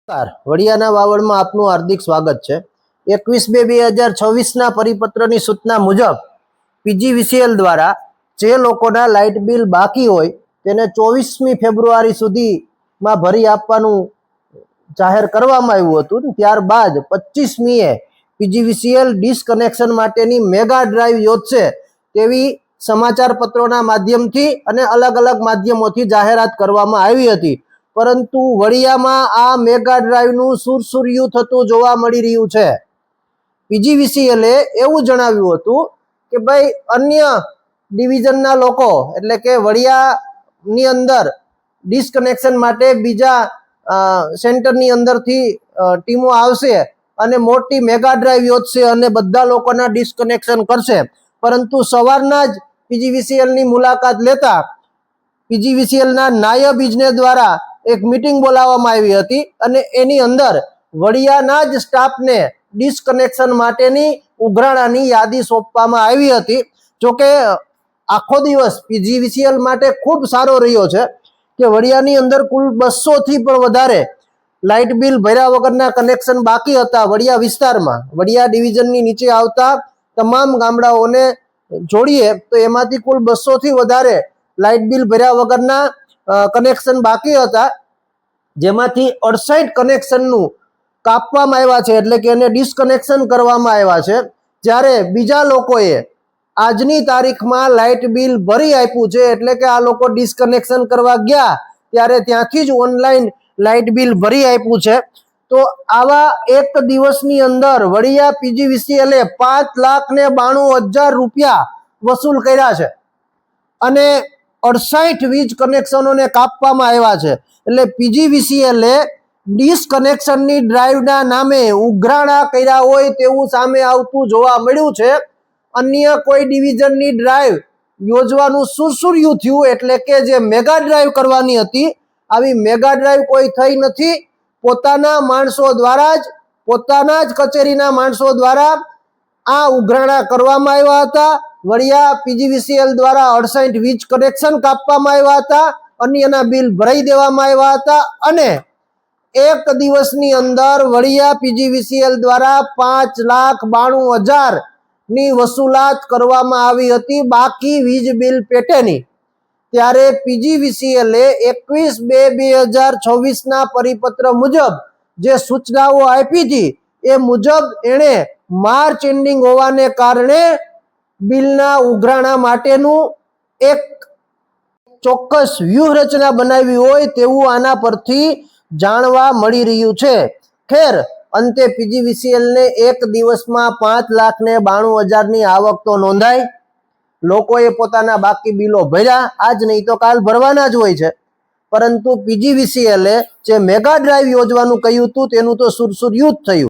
નમસ્કાર, વડિયાના વાવડમાં આપનું હાર્દિક સ્વાગત છે। 21/2/2026ના પરિપત્રની સૂચના મુજબ પીજીવીસીએલ દ્વારા જે લોકોના લાઇટ બિલ બાકી હોય તેને 24મી ફેબ્રુઆરી સુધીમાં ભરી આપવાનું જાહેર કરવામાં આવ્યું હતું। ત્યારબાદ 25મીએ પીજીવીસીએલ ડિસ્કનેક્શન માટેની મેગા ડ્રાઈવ યોજશે તેવી સમાચાર પત્રોના માધ્યમથી અને અલગ અલગ માધ્યમોથી જાહેરાત કરવામાં આવી હતી, પરંતુ વડિયામાં આ મેગા ડ્રાઈવનું સુરસુર્યું થતું જોવા મળી રહ્યું છે। પીજીવીસીએલે એવું જણાવ્યું હતું કે ભાઈ અન્ય ડિવિઝનના લોકો એટલે કે વડિયાની અંદર ડિસ્કનેક્શન માટે બીજા સેન્ટરની અંદરથી ટીમો આવશે અને મોટી મેગા ડ્રાઈવ યોજશે અને બધા લોકોના ડિસ્કનેક્શન કરશે, પરંતુ સવારના જ પીજીવીસીએલની મુલાકાત લેતા પીજીવીસીએલના નાયબ ઇજનેર દ્વારા એક મીટિંગ બોલાવવામાં આવી હતી અને એની અંદર વડિયાના જ સ્ટાફને ડિસ્કનેક્શન માટેની ઉઘરાણાની યાદી સોંપવામાં આવી હતી। જોકે આખો દિવસ પીજીવીસીએલ માટે ખૂબ સારો રહ્યો છે કે વડિયાની અંદર કુલ 200થી પણ વધારે લાઇટ બિલ ભર્યા વગરના કનેક્શન બાકી હતા। વડિયા વિસ્તારમાં વડિયા ડિવિઝનની નીચે આવતા તમામ ગામડાઓને જોડીએ તો એમાંથી કુલ 200થી વધારે લાઇટ બિલ ભર્યા વગરના કનેક્શન બાકી હતા, જેમાંથી 68 કનેક્શનનું કાપવામાં આવ્યા છે એટલે કે એને ડિસ્કનેક્શન કરવામાં આવ્યા છે। જ્યારે બીજા લોકોએ આજની તારીખમાં લાઇટ બિલ ભરી આપ્યું છે, એટલે કે આ લોકો ડિસ્કનેક્શન કરવા ગયા ત્યારે ત્યાંથી જ ઓનલાઈન લાઇટ બિલ ભરી આપ્યું છે। તો આવા એક દિવસની અંદર વડિયા પીજીવીસીએલે 5,92,000 રૂપિયા વસૂલ કર્યા છે અને 68 વીજ કનેક્શનોને કાપવામાં આવ્યા છે। એટલે પીજીવીસીએલે ડિસ્કનેક્શનની ડ્રાઈવના નામે ઉઘરાણા કર્યા હોય તેવું સામે આવતું જોવા મળ્યું છે। અન્ય કોઈ ડિવિઝનની ડ્રાઈવ યોજવાનું સુરસુર્યું થયું, એટલે કે જે મેગા ડ્રાઈવ કરવાની હતી આવી મેગા ડ્રાઈવ કોઈ થઈ નથી। પોતાના માણસો દ્વારા જ પોતાના જ કચેરીના માણસો દ્વારા આ ઉઘરાણા કરવામાં આવ્યા હતા। વડિયા પીજીવીસીએલ દ્વારા 68 વીજ કનેક્શન કાપવામાં આવ્યા હતા, અન્યના બિલ ભરાઈ દેવામાં આવ્યા હતા અને એક દિવસની અંદર વડિયા પીજીવીસીએલ દ્વારા 5,92,000 ની વસૂલાત કરવામાં આવી હતી બાકી વીજ બિલ પેટેની। ત્યારે પીજીવીસીએલે 21/2/2026ના પરિપત્ર મુજબ જે સૂચનાઓ આપી હતી એ મુજબ એણે માર્ચ એન્ડિંગ હોવાને કારણે બિલના ઉઘરાણા માટેનું એક ચોક્કસ વ્યૂહરચના બનાવી હોય તેવું આના પરથી જાણવા મળી રહ્યું છે। ખેર, અંતે પીજીવીસીએલને એક દિવસમાં 5,92,000ની આવક તો નોંધાઈ, લોકોએ પોતાના બાકી બિલો ભર્યા, આજ નહીં તો કાલ ભરવાના જ હોય છે, પરંતુ પીજીવીસીએલે જે મેગા ડ્રાઈવ યોજવાનું કહ્યું હતું તેનું તો સુરસુર્યું જ થયું।